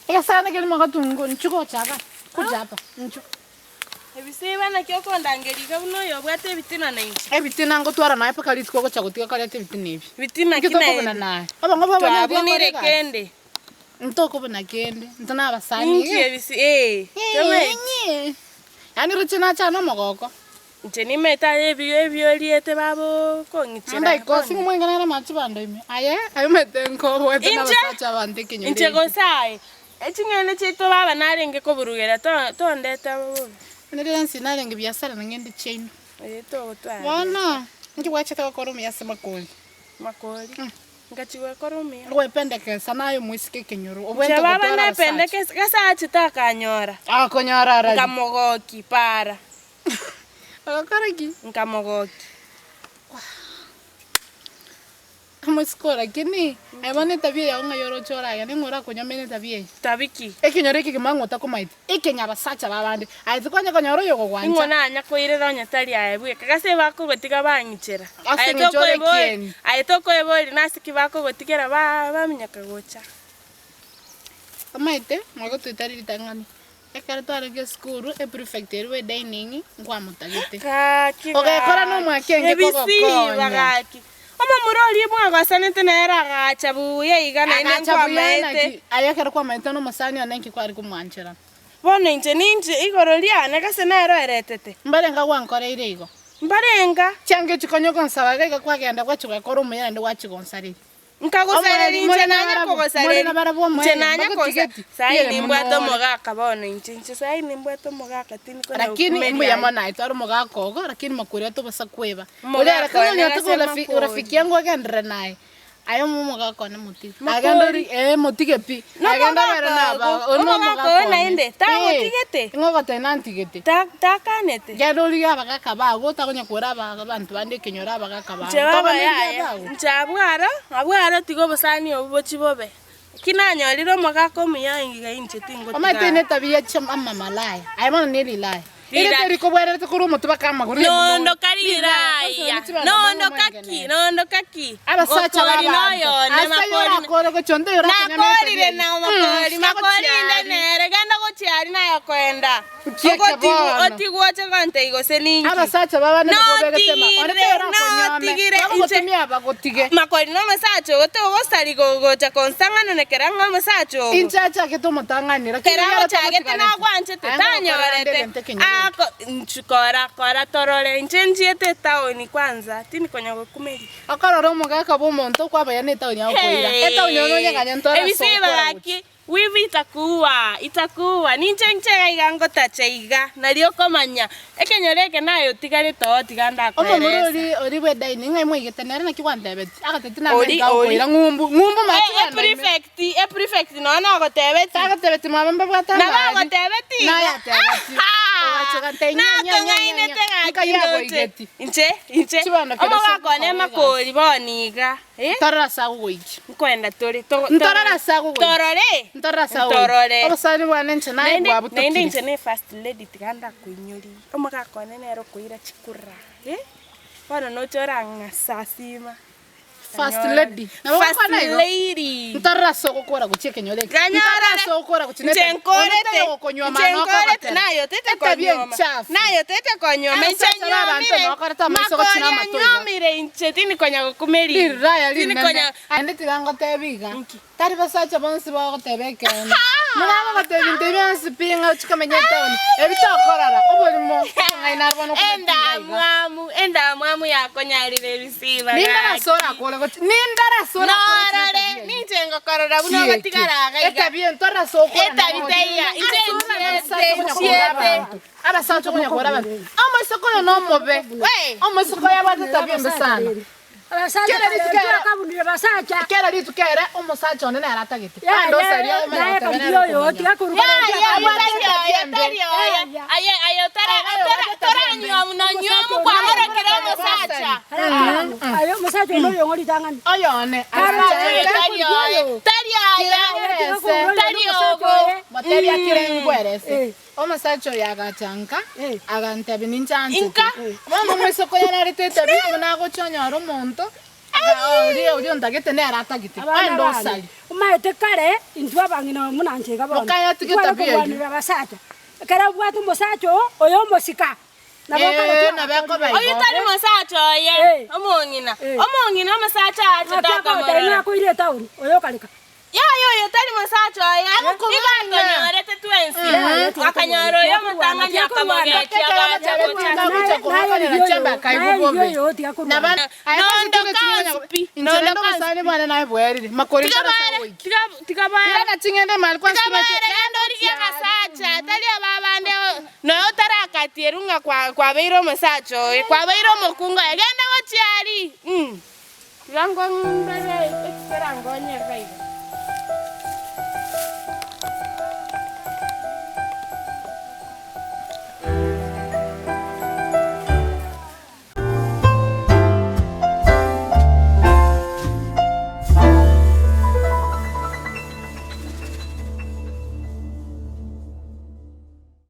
Ekasana ke magatungo nchuko chapa. Kujapa. Nchu. Ebisiba na kyo kondangeriga buno yobwate bitina na inchi. Ebitina ngo twara naye paka litiko ko chagutika kale bitina ibi. Bitina kina. Aba ngo baba abonire kende. Ntoko bana kende. Ntana abasani. Inchi ebisi Tome. Yani ruchina chano mogoko. Nche ni meta ebyo liete babo kongichira. Anda ikosi ngumwengana na machibando ime. Ayo mete nko wete na basacha bande kinyo. Inche go sai. Echingene chito baba narenge ko burugera to ndeta bo. Nere nsinarenge biasara ngende chain. To twa. Wana. Nje wacheta ko romi yasema koli. Makoli. Ngachiwe koromia. Ngo pendekesa nayo mwisike kenyoro. Obwento baba na pendekesa kasa achitaka anyora. Konyora ara. Kamogoki para. Akaraki. Nkamogoki. Amuskora kini. Ayabane tabia ya nga yoro chora ya ngora konyamene tabia. Tabiki. Ekinyore kikimangota kumaiti. Ekenya basacha babande. Ayizikwanya konyoro yoko kwanja. Ngona anya koirera nyatari ayebuye. Kagase bako gotiga banyichera. Ayitoko eboli nasiki bako gotigera baminyaka gocha. Amaite mwago tutari tangani. Ekara twara school prefecture we dining ngwa mutagite. Kaki. Kora no mwakenge koko konya. Oma muroli mwago sanete na era gacha buye igana ine kwa maete. Ayakara kwa maete no masani anenki kwa ari kumwanchera. Bona inche ninje igorolia nekase na ero eretete. Mbarenga wankore ireigo. Mbarenga change chikonyo konsabaga ga kwagenda kwachuka koromo yande wachigonsari. Nkagosareri inche nanya kogosareri. Inche nanya kosa. Sai nimbwato mogaka bona inche sai nimbwato mogaka tini kwa. Lakini mbu ya mwana itaro mogaka ogo lakini makuria to basa kweba. Ule kama nyoto kwa rafiki yangu agendera naye. Ayo mumoga kone muti. Agandori mutike pi. Aganda bera na ba. Ono moga na inde. Ta mutigete. Ngoga tena antigete. Ta kanete. Gadori ya baga kaba go ta konya kora ba bantu bande kenyora baga kaba. Chaba ya. Abwaro tigo bosani obuchi bobe. Kinanyoliro moga ko muya ingiga inche tingo. Omatene tabia chama malaya. Ayamana neli laya. Ile teriko bwere tukuru mutuba kama guri. No karira. No kaki. Abasacha baba. Makori koro ko chonde yora kanya. Makori na makori ndene ganda go chiari na yakwenda. Otigwoche kante igose ningi. Abasacha baba ne bobega tema. Tigire abagotige. Makori no masacho goto gostari gocha konsangano ne keranga masacho. Inchacha ke to mutanganira. Keranga chagete na gwanche tetanyorete. Kora torole inchenjiete taoni kwanza tini konya gokumeri akaroro mugaka bo monto kwa bayane taoni yako ila eta unyono nyanganya ntora ebisiba aki wivi itakuwa ninchenchega igango tacheiga nalio komanya ekenyoreke nayo tigari to tiganda ko omurori ori we dining ngai mwigetenera na kiwandebet akatetina menga koira ngumbu mati prefect no na gotebet mabamba bwata na gotebeti na ya tebeti Inche omoga kone makori boniga tarasa goiki kwenda tori tarasa goiki torore obasari bwane nche naye bwabuto nende nche ne first lady tiganda kuinyori omoga kone nero kuira chikura bana no choranga sasima first lady first lady ntaraso gukora gucheke nyoleke ntaraso gukora guchinete njenkorete okonywa manoko nayo tete konyoma nyomire inchetini konya gokumeri iraya tini konya ande tigango tebiga tari basacha bonsi bago tebeke mwana batebi ntebiansi pinga chikamenyetoni ebitokorara obolimo ngaina rbono enda mwamu yakonyarire bisiba nindara sora kola nindara sora nore ninjengo korora buno batigaraga eta bien torra soko eta biteya injensiete ara sacho kunya kora bantu amo soko yo no mobe amo soko ya bata tabia mbesana Kera litukera kabundira basacha. Kera litukera umusacha onene aratagite. Ando serio umana tabena. Yo tiga kuruka. Tora nyomu no nyomu kwa hora kira musacha. Ayo musacha no yo ngori tangan. Ayone. Tario. Materia kire ngwerese. Omusacha yagachanka agantebe ninchanze. Mama mwesoko yararite tabi muna gochonyara omonto Uri ndagete ne aratagite. Ando sali. Umaete kare intwa bangina munanchega bona. Lokaya tigeta biye. Basacha. Kara bwatu musacho oyo musika. Na bako bai. Oyo tari musacho ye. Omongina musacha ataka mara. Na ko ile tauni oyo kalika. Yo tari musacho ye. Iganyore tetwensi. Akanyoro yo mutanganya kamoge kiaga chamba kai bombe. Na bana nondo kaspi. Nondo kasani mwana na bwerire. Makori tikabara na tingende mal kwa sima. Ndori ya kasacha. Tali ababande no taraka tierunga kwa beiro musacho. Kwa beiro mukunga agenda wachiari. Yango mbere esperango nyeka.